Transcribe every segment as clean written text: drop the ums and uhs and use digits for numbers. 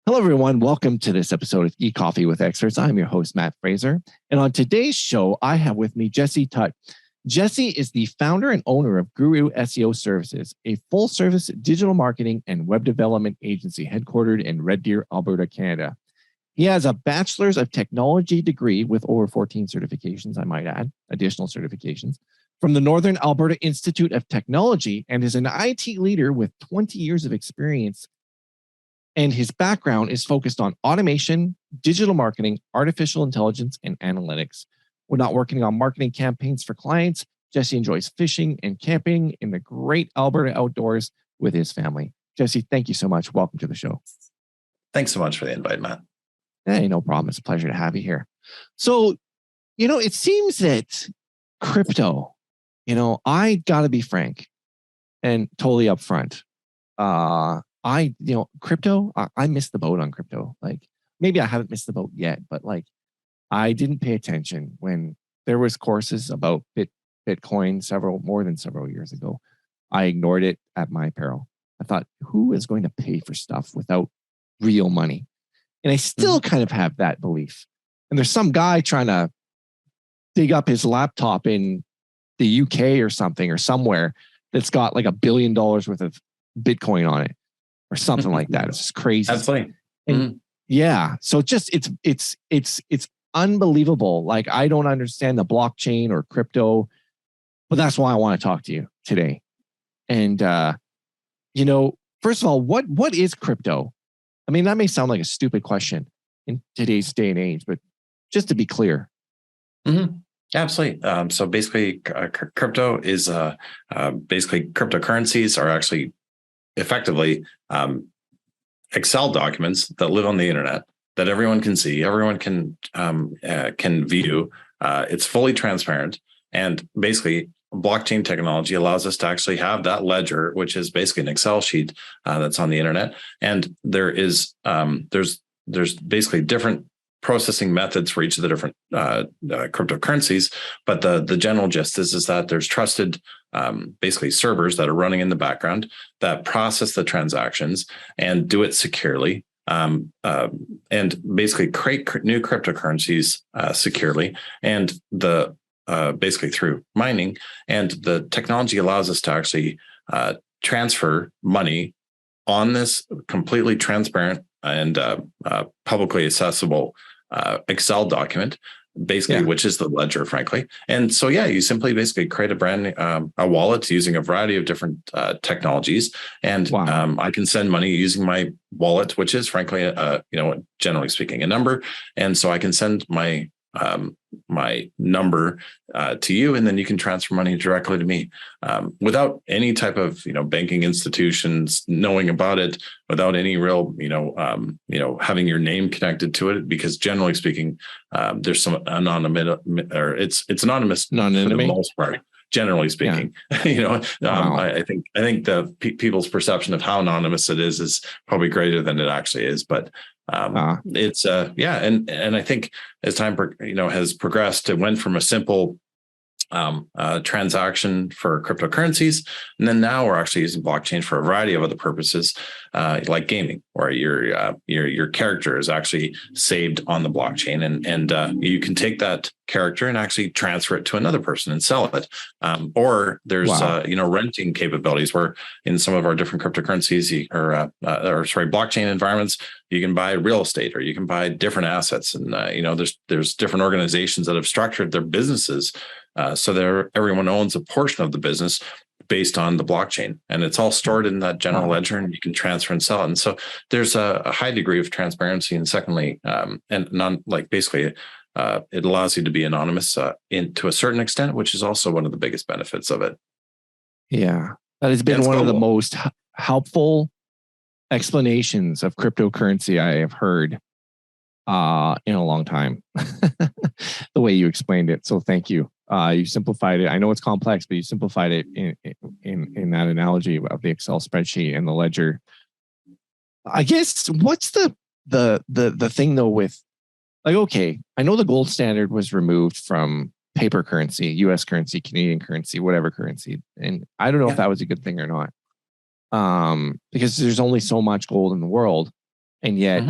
Hello, everyone. Welcome to this episode of Ecoffee with Experts. I'm your host, Matt Fraser. And on today's show, I have with me Jesse Tutt. Jesse is the founder and owner of Guru SEO Services, a full-service digital marketing and web development agency headquartered in Red Deer, Alberta, Canada. He has a Bachelor's of Technology degree with over 14 certifications, I might add, additional certifications, from the Northern Alberta Institute of Technology, and is an IT leader with 20 years of experience. And his background is focused on automation, digital marketing, artificial intelligence, and analytics. We're not working on marketing campaigns for clients. Jesse enjoys fishing and camping in the great Alberta outdoors with his family. Jesse, thank you so much. Welcome to the show. Thanks so much for the invite, Matt. Hey, no problem. It's a pleasure to have you here. So, it seems that crypto, I got to be frank and totally upfront. Crypto, I missed the boat on crypto. Like, maybe I haven't missed the boat yet, but I didn't pay attention when there was courses about Bitcoin more than several years ago. I ignored it at my peril. I thought, who is going to pay for stuff without real money? And I still kind of have that belief. And there's some guy trying to dig up his laptop in the UK or something or somewhere that's got like $1 billion worth of Bitcoin on it or something like that. It's just crazy. Absolutely. And yeah. So just it's unbelievable. Like, I don't understand the blockchain or crypto, but that's why I want to talk to you today. And first of all, what is crypto? I mean, that may sound like a stupid question in today's day and age, but just to be clear. Absolutely. So basically, crypto is basically cryptocurrencies are actually effectively Excel documents that live on the internet that everyone can see, everyone can view. It's fully transparent, and basically, blockchain technology allows us to actually have that ledger, which is basically an Excel sheet that's on the internet. And there's basically different processing methods for each of the different cryptocurrencies. But the general gist is that there's trusted basically servers that are running in the background that process the transactions and do it securely. And basically create new cryptocurrencies securely, and basically through mining. And the technology allows us to actually transfer money on this completely transparent and publicly accessible Excel document, basically, which is the ledger, frankly. And so, you simply basically create a wallet using a variety of different technologies. And I can send money using my wallet, which is frankly, generally speaking, a number. And so I can send my number to you, and then you can transfer money directly to me without any type of banking institutions knowing about it, without any real having your name connected to it, because generally speaking, there's some anonymity, or it's anonymous for the most part. Generally speaking, I think the people's perception of how anonymous it is probably greater than it actually is, but. It's and I think as time has progressed, it went from a simple transaction for cryptocurrencies, and then now we're actually using blockchain for a variety of other purposes, like gaming, where your character is actually saved on the blockchain, and you can take that character and actually transfer it to another person and sell it. Or there's renting capabilities, where in some of our different cryptocurrencies blockchain environments, you can buy real estate or you can buy different assets, and there's different organizations that have structured their businesses so everyone owns a portion of the business based on the blockchain, and it's all stored in that general ledger, and you can transfer and sell it. And so there's a high degree of transparency, and secondly, it allows you to be anonymous to a certain extent, which is also one of the biggest benefits of it. Yeah, that has been one of the most helpful explanations of cryptocurrency I have heard in a long time. The way you explained it, so thank you. You simplified it. I know it's complex, but you simplified it in that analogy of the Excel spreadsheet and the ledger. I guess what's the thing though with, okay, I know the gold standard was removed from paper currency, US currency, Canadian currency, whatever currency, and I don't know if that was a good thing or not, because there's only so much gold in the world, And yet,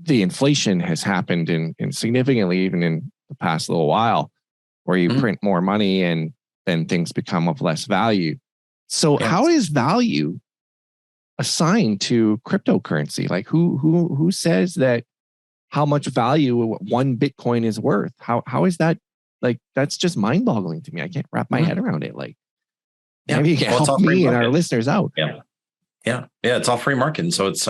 the inflation has happened in significantly, even in the past little while, where you print more money and then things become of less value. So how is value assigned to cryptocurrency? Like who says that how much value one Bitcoin is worth? How is that? Like, that's just mind boggling to me. I can't wrap my head around it. Like, maybe you can help me and our listeners out. Yeah. It's all free market. And so it's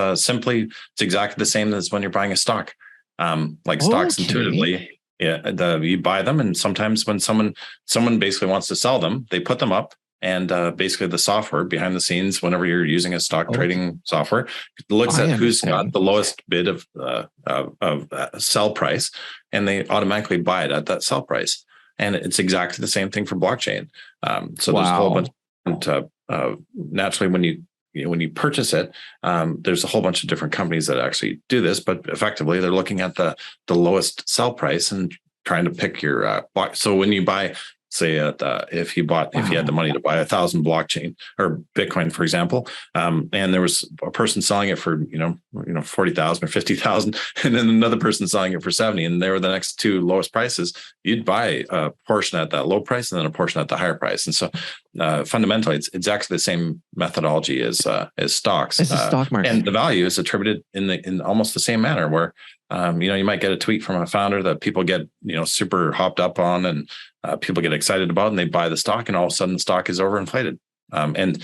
exactly the same as when you're buying a stock. Stocks intuitively, you buy them. And sometimes when someone basically wants to sell them, they put them up. And basically the software behind the scenes, whenever you're using a stock trading software, looks at who's got the lowest bid of sell price, and they automatically buy it at that sell price. And it's exactly the same thing for blockchain. So there's a whole bunch of, naturally when you purchase it, there's a whole bunch of different companies that actually do this, but effectively they're looking at the lowest sell price and trying to pick your block. So when you buy, say if you had the money to buy 1,000 blockchain or Bitcoin, for example, and there was a person selling it for 40,000 or 50,000, and then another person selling it for 70, and they were the next two lowest prices, you'd buy a portion at that low price and then a portion at the higher price. And so fundamentally, it's exactly the same methodology as stocks. It's a stock market, and the value is attributed in almost the same manner, where you might get a tweet from a founder that people get super hopped up on, and people get excited about, and they buy the stock, and all of a sudden the stock is overinflated. And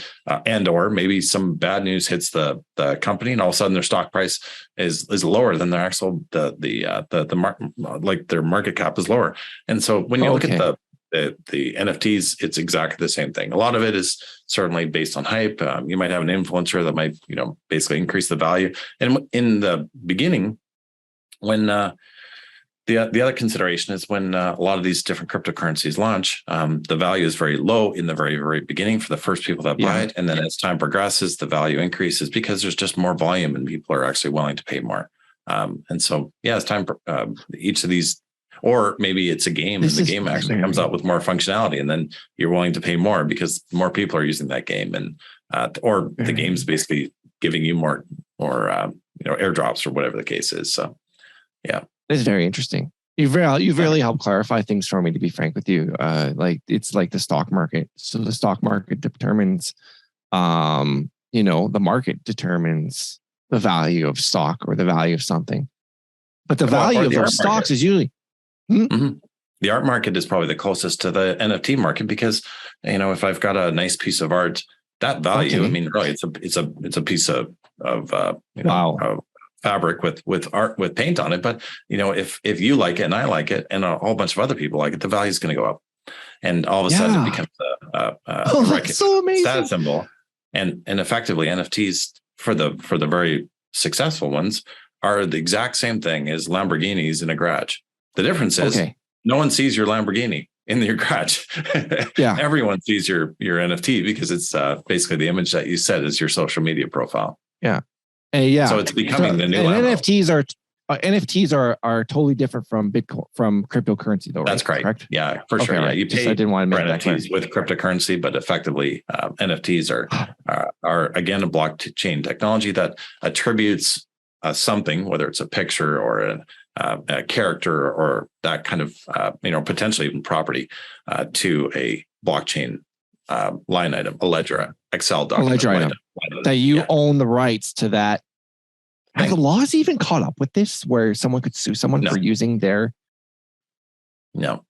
or maybe some bad news hits the company, and all of a sudden their stock price is lower than their actual their market cap is lower. And so when you look at the NFTs, it's exactly the same thing. A lot of it is certainly based on hype. You might have an influencer that might basically increase the value. And in the beginning, when the other consideration is when a lot of these different cryptocurrencies launch, the value is very low in the very, very beginning for the first people that buy it. And then as time progresses, the value increases because there's just more volume and people are actually willing to pay more. And so, as time, each of these, or maybe it's a game and the game actually comes out with more functionality, and then you're willing to pay more because more people are using that game, and or the game's basically giving you more airdrops or whatever the case is. So, it's very interesting. You've really helped clarify things for me, to be frank with you. It's like the stock market. So the stock market determines, the market determines the value of stock or the value of something. But the value of stocks is usually the art market is probably the closest to the NFT market, because if I've got a nice piece of art, that value, I mean, really, it's a piece of fabric with art, with paint on it. But if you like it and I like it and a whole bunch of other people like it, the value is going to go up, and all of a sudden it becomes a so amazing status symbol. And effectively NFTs for the very successful ones are the exact same thing as Lamborghinis in a garage. The difference is no one sees your Lamborghini in your garage. Everyone sees your NFT because it's basically the image that you set as your social media profile. So it's becoming the new NFTs are totally different from Bitcoin, from cryptocurrency, though. Right? That's correct. Yeah, for sure. Right. You pay I didn't want to make NFTs with cryptocurrency, but effectively NFTs are again a blockchain technology that attributes something, whether it's a picture or a character or that kind of potentially even property, to a blockchain line item, a ledger, Excel document, a ledger item that you own the rights to that. Have the laws even caught up with this, where someone could sue someone for using their? No.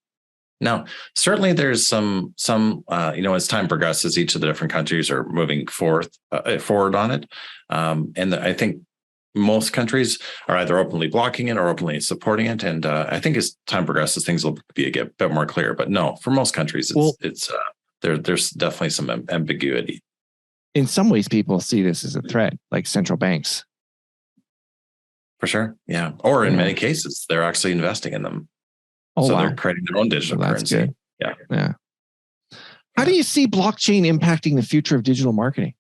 Certainly there's some as time progresses, each of the different countries are moving forward on it. And I think most countries are either openly blocking it or openly supporting it. And I think as time progresses, things will be a bit more clear. But no, for most countries, there's definitely some ambiguity. In some ways, people see this as a threat, like central banks. For sure. Yeah. Or in many cases, they're actually investing in them. They're creating their own digital currency. Good. Yeah. How do you see blockchain impacting the future of digital marketing?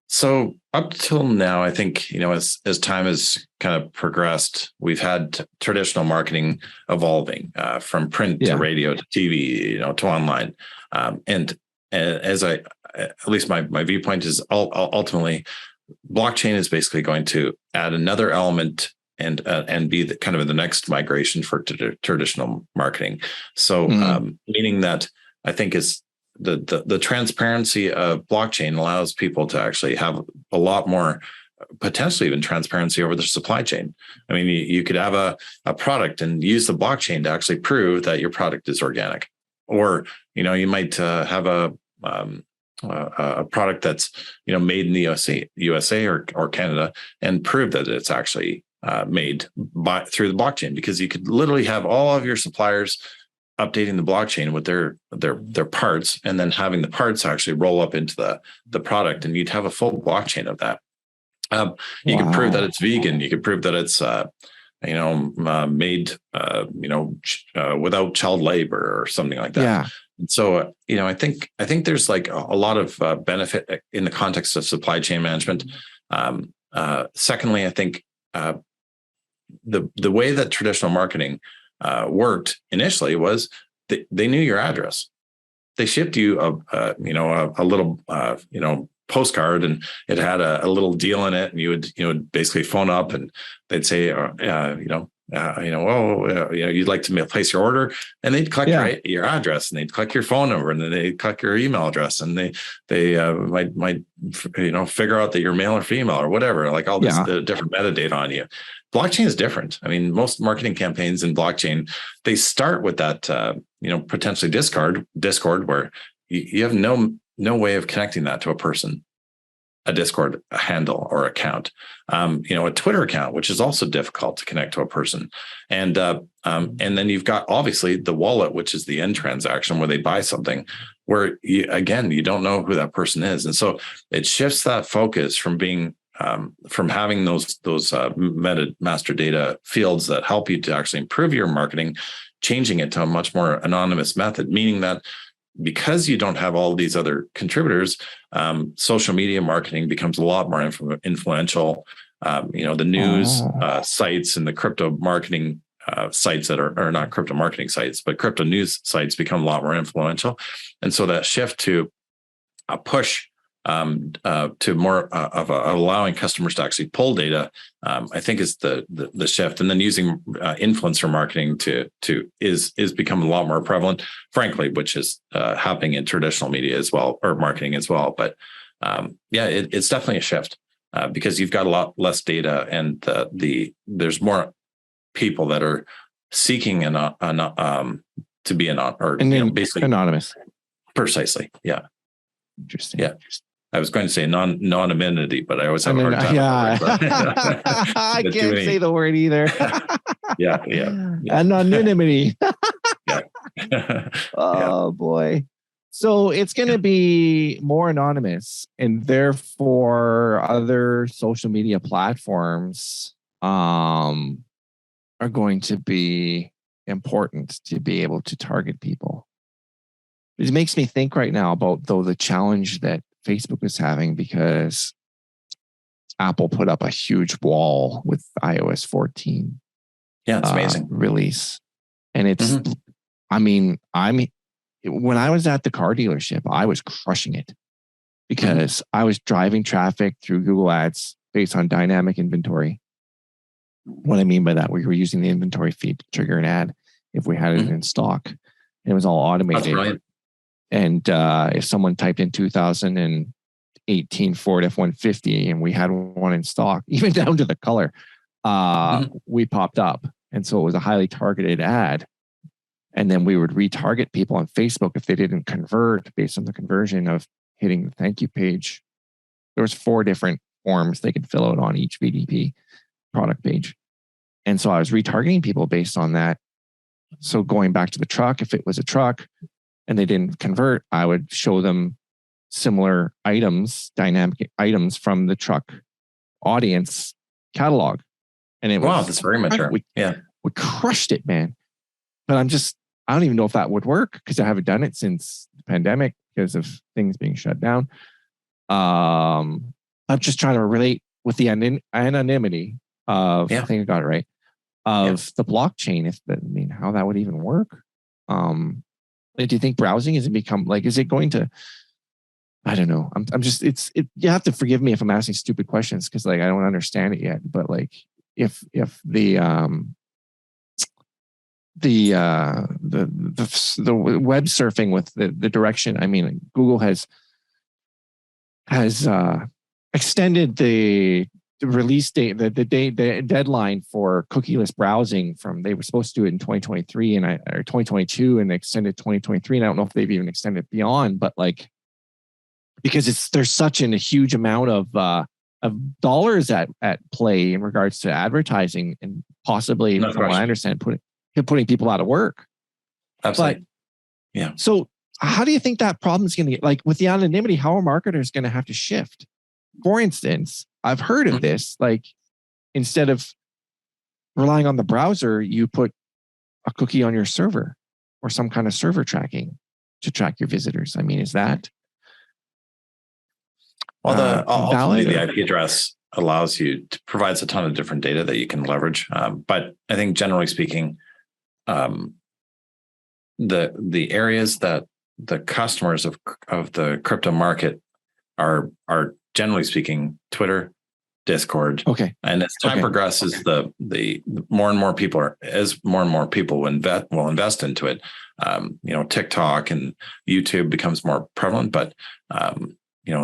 So up till now, I think, as time has kind of progressed, we've had traditional marketing evolving from print to radio to TV, to online. And as at least my viewpoint is ultimately blockchain is basically going to add another element and be the kind of the next migration for traditional marketing. So meaning that I think is the transparency of blockchain allows people to actually have a lot more, potentially even transparency over the supply chain. I mean, you could have a product and use the blockchain to actually prove that your product is organic, or you might have a product that's made in the USA or Canada, and prove that it's actually made through the blockchain, because you could literally have all of your suppliers updating the blockchain with their parts, and then having the parts actually roll up into the product, and you'd have a full blockchain of that. You can prove that it's vegan. You can prove that it's made without child labor or something like that. Yeah. And so I think there's like a lot of benefit in the context of supply chain management. Secondly, I think the way that traditional marketing worked initially was they knew your address. They shipped you a little postcard, and it had a little deal in it, and you would basically phone up, and they'd say you'd like to place your order, and they'd collect your address, and they'd collect your phone number, and then they'd collect your email address, and they might figure out that you're male or female or whatever, like all this the different metadata on you. Blockchain is different. I mean, most marketing campaigns in blockchain, they start with that potentially Discord, where you have no way of connecting that to a person, a Discord handle or account, a Twitter account, which is also difficult to connect to a person. And then you've got obviously the wallet, which is the end transaction where they buy something, where you don't know who that person is. And so it shifts that focus from being from having those meta master data fields that help you to actually improve your marketing, changing it to a much more anonymous method, meaning that because you don't have all these other contributors, social media marketing becomes a lot more influential. The news sites and the crypto marketing sites that are not crypto marketing sites, but crypto news sites become a lot more influential. And so that shift to a push to more of allowing customers to actually pull data, I think is the shift. And then using influencer marketing is becoming a lot more prevalent, frankly, which is happening in traditional media as well, or marketing as well. But it's definitely a shift because you've got a lot less data, and there's more people that are seeking to be basically anonymous. Precisely. Yeah. Interesting. Yeah. I was going to say non-anonymity, but I always have a hard time. Yeah. I can't say the word either. Yeah. Anonymity. Yeah. Oh boy. So it's going to be more anonymous, and therefore other social media platforms are going to be important to be able to target people. It makes me think right now about the challenge that Facebook is having, because Apple put up a huge wall with iOS 14. Yeah, it's amazing release. And it's, when I was at the car dealership, I was crushing it because I was driving traffic through Google Ads based on dynamic inventory. What I mean by that, we were using the inventory feed to trigger an ad if we had it in stock. And it was all automated. That's brilliant. And if someone typed in 2018 Ford F-150 and we had one in stock, even down to the color, we popped up. And so it was a highly targeted ad. And then we would retarget people on Facebook if they didn't convert based on the conversion of hitting the thank you page. There was 4 different forms they could fill out on each VDP product page. And so I was retargeting people based on that. So going back to the truck, if it was a truck and they didn't convert, I would show them similar items, dynamic items from the truck audience catalog. And it was, that's very mature. We crushed it, man. But I don't even know if that would work because I haven't done it since the pandemic because of things being shut down. I'm just trying to relate with the anonymity of, I think I got it right, of the blockchain. How that would even work. Do you think browsing is it going to I don't know. I'm just, you have to forgive me if I'm asking stupid questions, because like I don't understand it yet. But like if the web surfing with the direction, I mean, Google has extended the release date, the deadline for cookieless browsing from, they were supposed to do it in 2023 or 2022, and they extended 2023. And I don't know if they've even extended beyond, but like, because there's such a huge amount of dollars at play in regards to advertising, and possibly, from what I understand, putting people out of work. Absolutely. But, yeah. So how do you think that problem is going to get, like with the anonymity, how are marketers going to have to shift? For instance, I've heard of this, like instead of relying on the browser, you put a cookie on your server or some kind of server tracking to track your visitors. I mean, is that ultimately the IP address provides a ton of different data that you can leverage. But I think generally speaking, the areas that the customers of the crypto market are generally speaking Twitter, Discord. Okay. And as time progresses, the more and more people will invest into it. TikTok and YouTube becomes more prevalent, but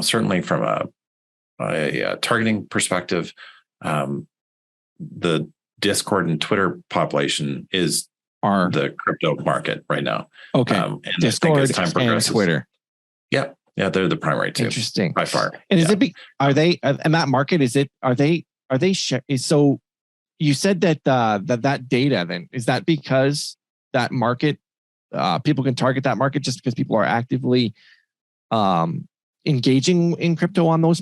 certainly from a targeting perspective, the Discord and Twitter population is the crypto market right now. Okay. And Discord as time progresses, and Twitter. Yeah, they're the primary two. Interesting. By far. And is it? Are they? And that market, is it? Are they? So you said that that data. Then is that because that market, people can target that market just because people are actively engaging in crypto on those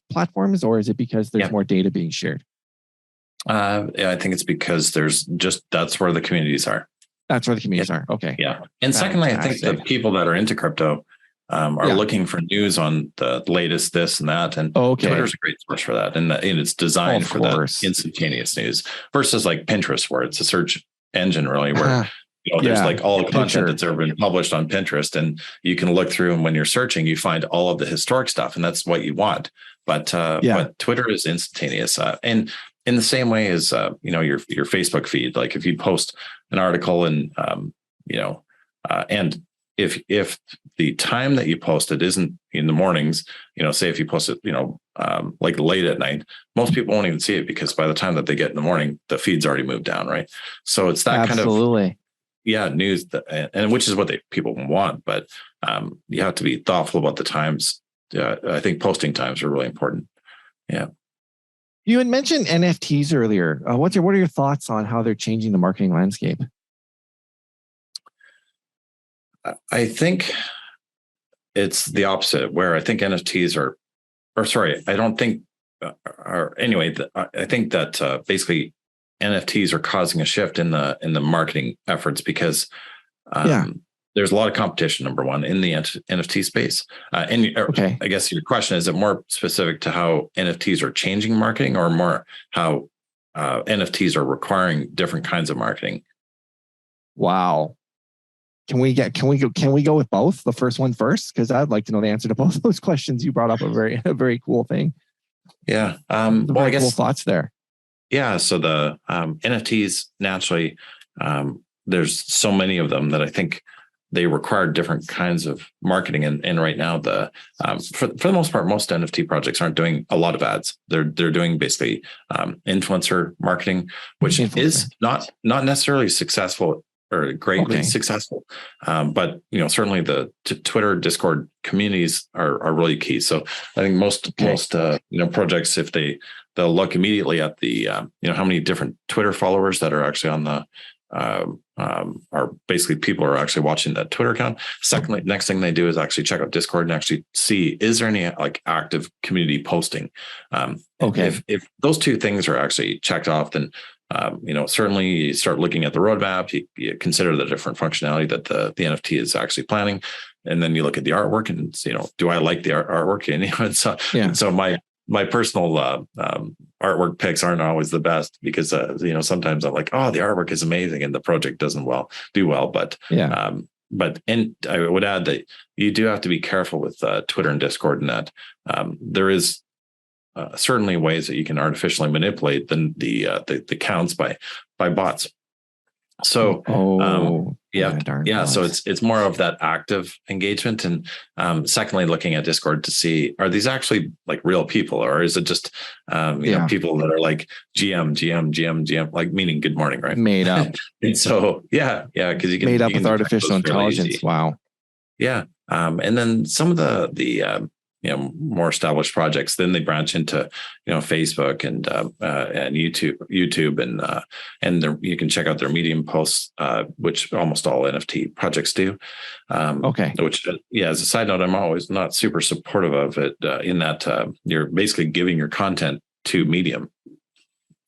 platforms, or is it because there's more data being shared? I think it's because that's where the communities are. That's where the communities are. Okay. Yeah. And secondly, I think the people that are into crypto are looking for news on the latest this and that. And Twitter's a great source for that. And it's designed for that instantaneous news versus like Pinterest, where it's a search engine really where there's like all the content that's ever been published on Pinterest, and you can look through, and when you're searching, you find all of the historic stuff, and that's what you want. But Twitter is instantaneous. And in the same way as, your Facebook feed, like if you post an article and, and if the time that you post it isn't in the mornings, say if you post it, like late at night, most people won't even see it because by the time that they get in the morning, the feed's already moved down. Right. So it's that kind of news and which is what people want, but you have to be thoughtful about the times. I think posting times are really important. Yeah. You had mentioned NFTs earlier. What are your thoughts on how they're changing the marketing landscape? I think it's the opposite, where I think NFTs I think that basically NFTs are causing a shift in the marketing efforts because there's a lot of competition, number one, in the NFT space. I guess your question, is it more specific to how NFTs are changing marketing, or more how NFTs are requiring different kinds of marketing? Wow. Can we go with both? The first one first, because I'd like to know the answer to both those questions. You brought up a very cool thing. Yeah. I guess cool thoughts there. Yeah. So the NFTs, naturally, there's so many of them that I think they require different kinds of marketing. And right now, for the most part, most NFT projects aren't doing a lot of ads. They're doing basically influencer marketing, which is not necessarily successful or greatly successful. But certainly the Twitter, Discord communities are really key. So I think most projects, if they'll look immediately at the how many different Twitter followers that are actually on the are basically people are actually watching that Twitter account. Secondly, next thing they do is actually check out Discord and actually see, is there any like active community posting? If those two things are actually checked off, then certainly you start looking at the roadmap, you consider the different functionality that the NFT is actually planning. And then you look at the artwork and, do I like the artwork? And so my personal artwork picks aren't always the best because, sometimes I'm like, oh, the artwork is amazing and the project doesn't do well. But and I would add that you do have to be careful with Twitter and Discord, and that there is certainly ways that you can artificially manipulate the counts by bots. So, so it's more of that active engagement. And secondly, looking at Discord to see, are these actually like real people, or is it just, people that are like GM, like meaning good morning, right? Made up. And so, because you can made up with artificial intelligence. Wow. Yeah. And then some of the more established projects, then they branch into, Facebook and YouTube and you can check out their Medium posts, which almost all NFT projects do. Which, as a side note, I'm always not super supportive of it in that you're basically giving your content to Medium,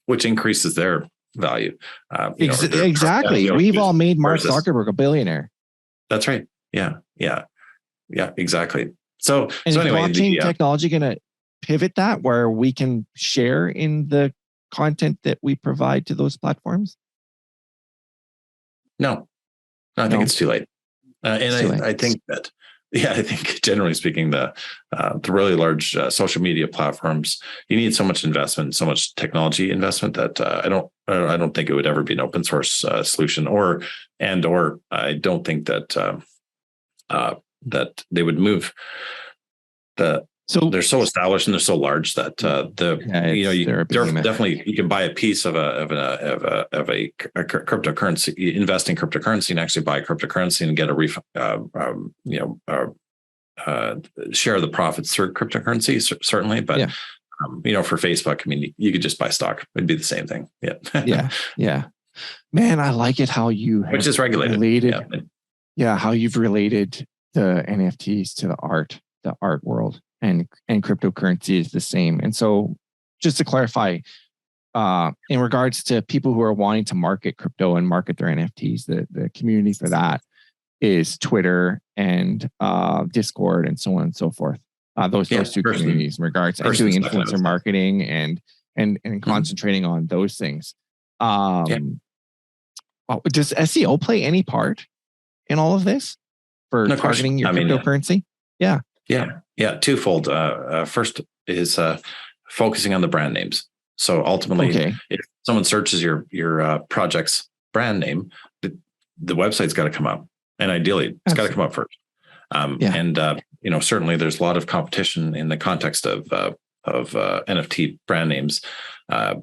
which increases their value. Exactly. We've all made Mark Zuckerberg a billionaire. That's right. Yeah, exactly. So anyway, blockchain technology going to pivot that where we can share in the content that we provide to those platforms? No, I think it's too late. I think that, I think generally speaking, the really large social media platforms, you need so much investment, so much technology investment that I don't think it would ever be an open source solution, or I don't think that that they would move. So they're so established and they're so large that you can buy a piece of a cryptocurrency, invest in cryptocurrency, and actually buy cryptocurrency and get a share of the profits through cryptocurrency, certainly. But for Facebook, I mean, you could just buy stock; it'd be the same thing. Yeah. Man, I like it how you which is regulated. How you've related the NFTs to the art world, and cryptocurrency is the same. And so just to clarify, in regards to people who are wanting to market crypto and market their NFTs, the community for that is Twitter and Discord and so on and so forth. Those two communities in regards and doing influencer marketing and concentrating on those things. Does SEO play any part in all of this for targeting your cryptocurrency? Yeah. Twofold. First is focusing on the brand names. So ultimately, if someone searches your project's brand name, the website's got to come up, and ideally, it's got to come up first. And certainly, there's a lot of competition in the context of NFT brand names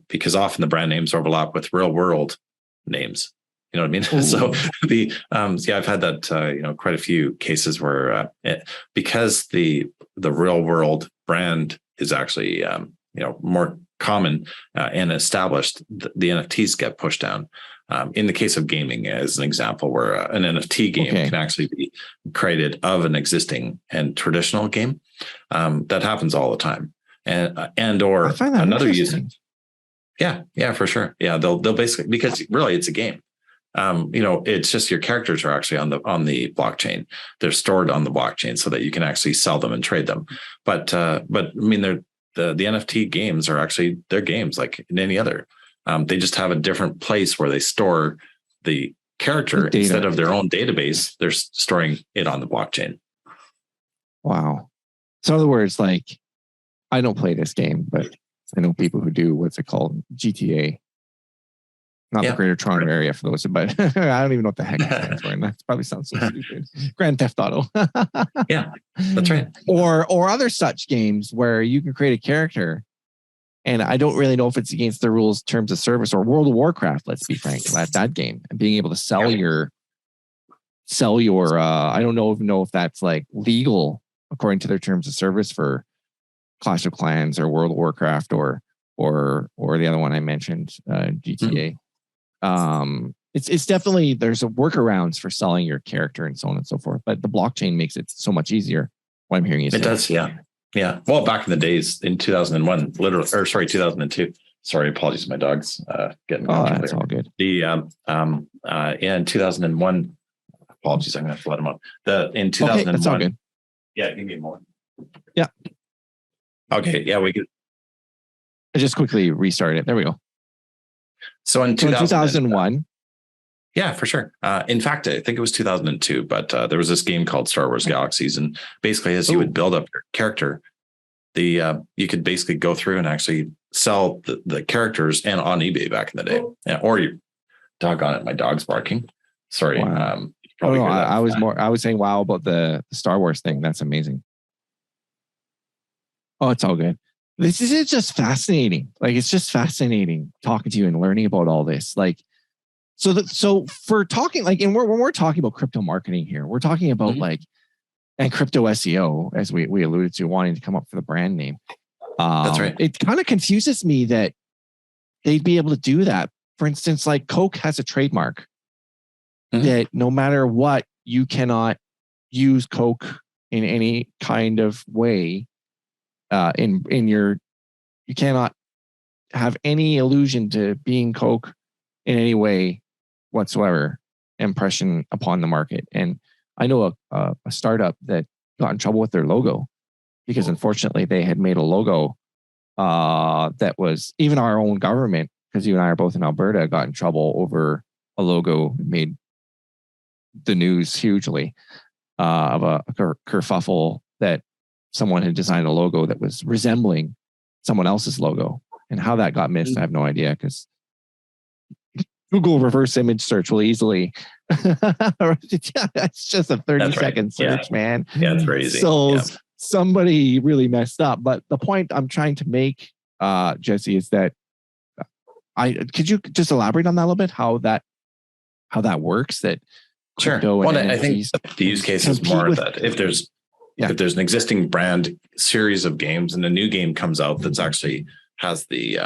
because often the brand names overlap with real world names. You know what I mean? Ooh. So I've had that, quite a few cases where because the real world brand is actually, more common and established, the NFTs get pushed down. In the case of gaming, as an example, where an NFT game can actually be created of an existing and traditional game, that happens all the time. Or I find that another user. Yeah, for sure. Yeah, they'll basically, because really it's a game. It's just your characters are actually on the blockchain. They're stored on the blockchain so that you can actually sell them and trade them. But I mean, the NFT games are actually, they're games like in any other. They just have a different place where they store the character instead of their own database. They're storing it on the blockchain. Wow. So in other words, like, I don't play this game, but I know people who do. What's it called? GTA. Not the Greater Toronto area for those, but I don't even know what the heck it stands for. And that probably sounds so stupid. Grand Theft Auto. Yeah, that's right. Or other such games where you can create a character. And I don't really know if it's against the rules, terms of service, or World of Warcraft, let's be frank, that game. And being able to sell your I don't know if that's like legal according to their terms of service for Clash of Clans or World of Warcraft or the other one I mentioned, GTA. It's definitely, there's a workarounds for selling your character and so on and so forth, but the blockchain makes it so much easier. What I'm hearing you say. It does, yeah. Well, back in the days in 2001, 2002. Sorry, apologies, my dog's getting. Oh, that's all good. In 2001, apologies, I'm gonna have to let him up. In 2001, okay, that's all good. Yeah, you need more. Yeah. Okay. Yeah, we could. I just quickly restarted it. There we go. So in 2001, Yeah, for sure. In fact, I think it was 2002, but there was this game called Star Wars Galaxies, and basically, as you would build up your character, you could basically go through and actually sell the characters and on eBay back in the day. Yeah, or you doggone it, my dog's barking. Sorry. Wow. I was saying wow about the Star Wars thing. That's amazing. Oh, it's all good. This is just fascinating. Like, it's just fascinating talking to you and learning about all this. Like, so for talking, like, and when we're talking about crypto marketing here, we're talking about like, and crypto SEO, as we alluded to, wanting to come up for the brand name. That's right. It kind of confuses me that they'd be able to do that. For instance, like Coke has a trademark that no matter what, you cannot use Coke in any kind of way. You cannot have any allusion to being Coke in any way whatsoever impression upon the market. And I know a startup that got in trouble with their logo because unfortunately they had made a logo that was, even our own government, because you and I are both in Alberta, got in trouble over a logo, made the news hugely of a kerfuffle that someone had designed a logo that was resembling someone else's logo. And how that got missed, I have no idea, because Google reverse image search will easily. It's just a 30-second search, man. Yeah, it's crazy. So somebody really messed up. But the point I'm trying to make, Jesse, is that could you just elaborate on that a little bit? How that works? That sure. Well, I think the use case is more that if there's an existing brand series of games and a new game comes out that's actually has the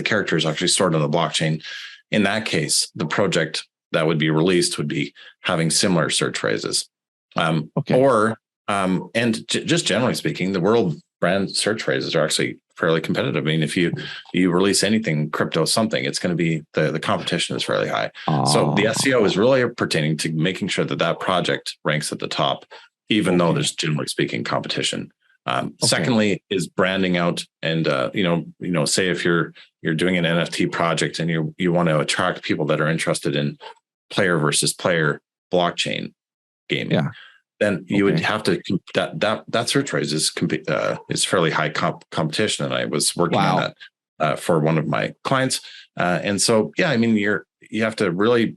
characters actually stored on the blockchain. In that case, the project that would be released would be having similar search phrases. Just generally speaking, the world brand search phrases are actually fairly competitive. I mean, if you release anything crypto something, it's going to be the competition is fairly high. So the SEO is really pertaining to making sure that project ranks at the top, even though there's generally speaking competition. Secondly is branding out, and say if you're doing an NFT project and you want to attract people that are interested in player versus player blockchain gaming, then you would have to that search phrase is fairly high competition, and I was working on that for one of my clients, and so I mean you have to really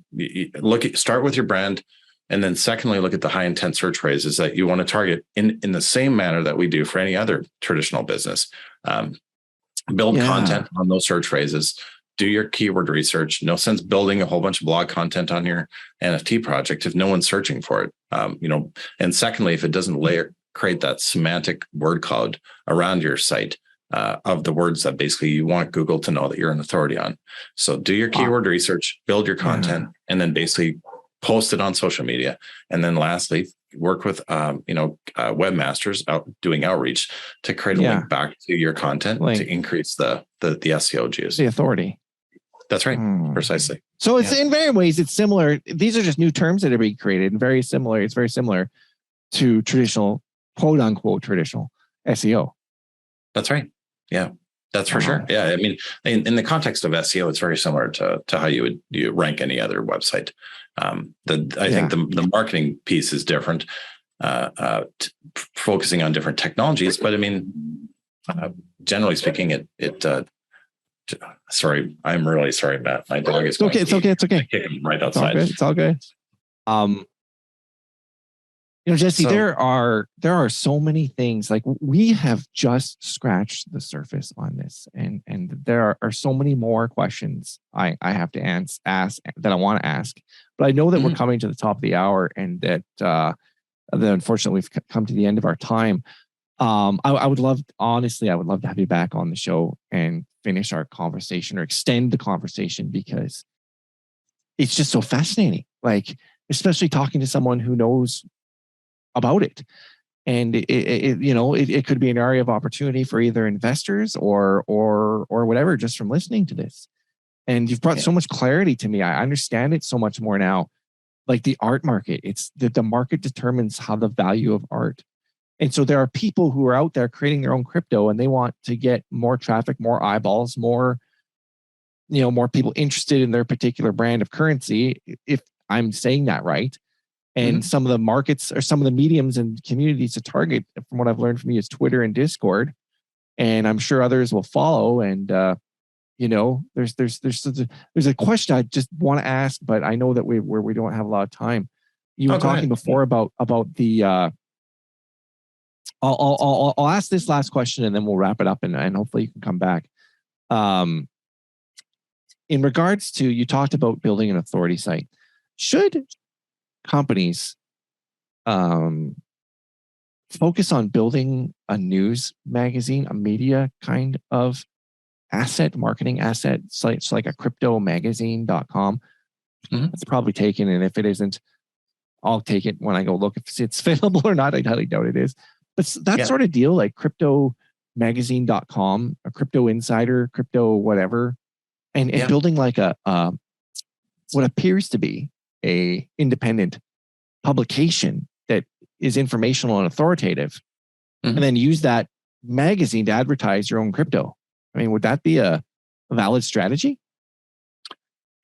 start with your brand. And then secondly, look at the high intent search phrases that you want to target in the same manner that we do for any other traditional business. Build content on those search phrases, do your keyword research. No sense building a whole bunch of blog content on your NFT project if no one's searching for it. And secondly, if it doesn't create that semantic word cloud around your site of the words that basically you want Google to know that you're an authority on. So do your keyword research, build your content, and then basically post it on social media. And then lastly, work with, webmasters out doing outreach to create a link back to your content to increase the SEO juice. The authority. That's right. Precisely. So it's in very ways, it's similar. These are just new terms that are being created and very similar. It's very similar to traditional, quote unquote, traditional SEO. That's right. Yeah. That's for sure. Yeah. I mean, in the context of SEO, it's very similar to how you rank any other website. I think the marketing piece is different, focusing on different technologies. But I mean, generally speaking, sorry, I'm really sorry, Matt. My dog is okay. It's okay. Right outside. It's all good. Jesse, there are so many things. Like, we have just scratched the surface on this, and there are so many more questions I have to ask that I want to ask. But I know that we're coming to the top of the hour, and that unfortunately we've come to the end of our time. I would love to have you back on the show and finish our conversation or extend the conversation, because it's just so fascinating. Like, especially talking to someone who knows about it. And it could be an area of opportunity for either investors or whatever, just from listening to this. And you've brought so much clarity to me. I understand it so much more now. Like the art market, it's the market determines how the value of art. And so there are people who are out there creating their own crypto, and they want to get more traffic, more eyeballs, more more people interested in their particular brand of currency, if I'm saying that right. And some of the markets or some of the mediums and communities to target, from what I've learned from you, is Twitter and Discord. And I'm sure others will follow. And there's a question I just want to ask, but I know that we don't have a lot of time. You were talking before about the. I'll ask this last question and then we'll wrap it up, and hopefully you can come back. In regards to, you talked about building an authority site. Should companies focus on building a news magazine, a media kind of asset, marketing asset sites like a cryptomagazine.com? It's probably taken, and if it isn't, I'll take it when I go look if it's available or not. I highly doubt it is. But that sort of deal, like cryptomagazine.com, a crypto insider, crypto whatever, and building like a what appears to be a independent publication that is informational and authoritative, and then use that magazine to advertise your own crypto. I mean, would that be a valid strategy?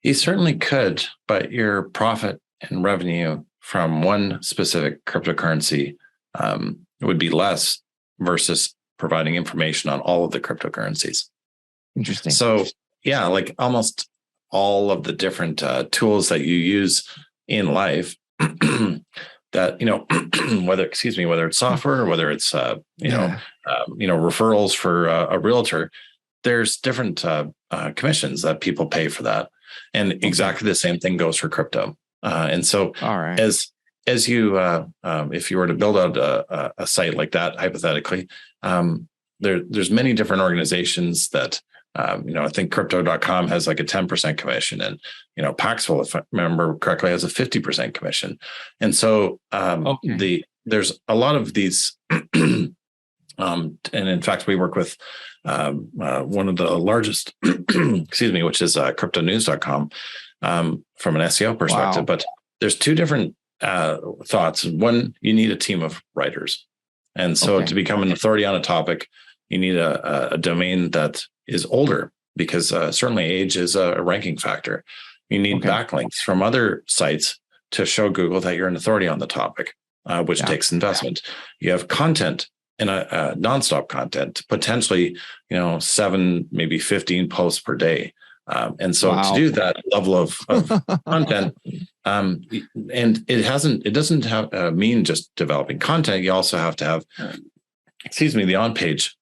You certainly could, but your profit and revenue from one specific cryptocurrency would be less versus providing information on all of the cryptocurrencies. Interesting. So yeah, like almost all of the different tools that you use in life that, whether it's software or whether it's, referrals for a realtor, there's different commissions that people pay for that. And exactly the same thing goes for crypto. And so as you, if you were to build out a site like that, hypothetically, there's many different organizations that, I think crypto.com has like a 10% commission, and, Paxful, if I remember correctly, has a 50% commission. And so there's a lot of these, and in fact, we work with one of the largest, which is cryptonews.com from an SEO perspective. Wow. But there's two different thoughts. One, you need a team of writers. And so to become an authority on a topic, you need a domain that is older, because certainly age is a ranking factor. You need backlinks from other sites to show Google that you're an authority on the topic, which takes investment. You have content and a nonstop content, potentially, 7, maybe 15 posts per day. And so to do that level of content, and it doesn't have mean just developing content. You also have to have, the on-page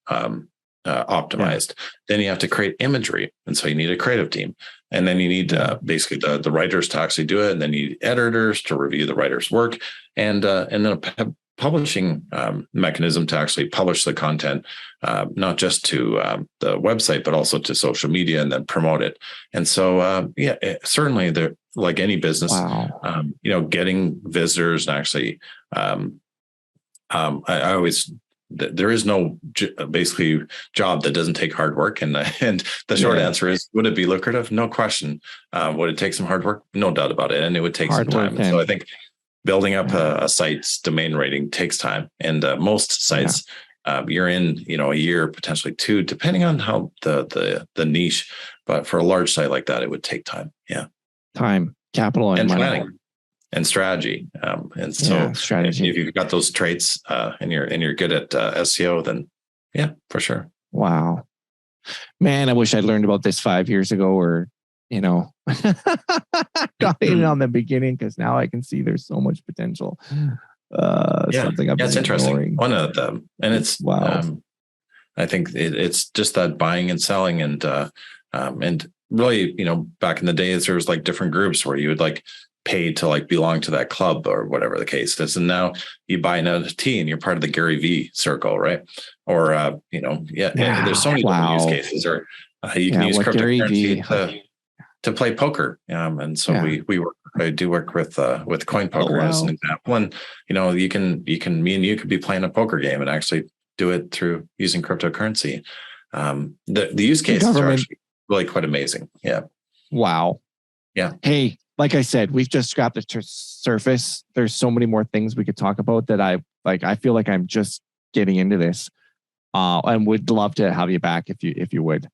optimized. Then you have to create imagery. And so you need a creative team. And then you need basically the writers to actually do it. And then you need editors to review the writer's work, and then a publishing mechanism to actually publish the content, not just to the website, but also to social media, and then promote it. And so, certainly there, like any business, getting visitors and actually, I always, there is no basically job that doesn't take hard work. And the short answer is, would it be lucrative? No question. Would it take some hard work? No doubt about it. And it would take some time. And so I think building up a site's domain rating takes time. And most sites, you're in, a year, potentially 2, depending on how the niche. But for a large site like that, it would take time. Yeah. Time, capital, and money. Planning. And strategy. And so strategy. If you've got those traits and you're good at SEO, then for sure. Wow. Man, I wish I'd learned about this 5 years ago, or, got in on the beginning, because now I can see there's so much potential. Something I've been interesting. ignoring. One of them. And it's, I think it's just that buying and selling, and really, back in the days, there was like different groups where you would like paid to like belong to that club or whatever the case is. And now you buy an NFT and you're part of the Gary V circle, right? Or, there's so many different use cases, or you can use cryptocurrency to play poker. And so I do work with Coin Poker as an example. And, me and you could be playing a poker game and actually do it through using cryptocurrency. The use cases are actually really quite amazing. Yeah. Wow. Yeah. Hey, like I said, we've just scratched the surface. There's so many more things we could talk about that I feel like I'm just getting into this, and would love to have you back if you would.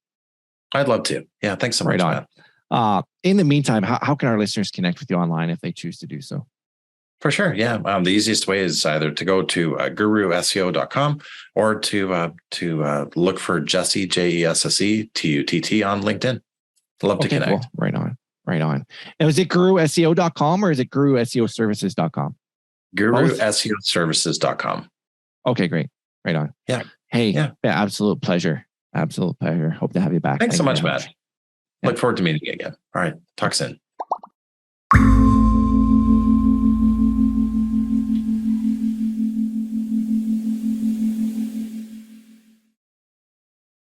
I'd love to. Yeah. Thanks so Right much, on. Matt. In the meantime, how can our listeners connect with you online if they choose to do so? For sure. Yeah. The easiest way is either to go to guruseo.com or to look for Jesse, Jesse Tutt on LinkedIn. Love to connect. Cool. Right on. Right on. And is it guruseo.com or is it guruseoservices.com? Guruseoservices.com. Okay, great. Right on. Yeah. Hey, yeah, absolute pleasure. Absolute pleasure. Hope to have you back. Thanks so much, very Matt. Look forward to meeting you again. All right. Talk soon.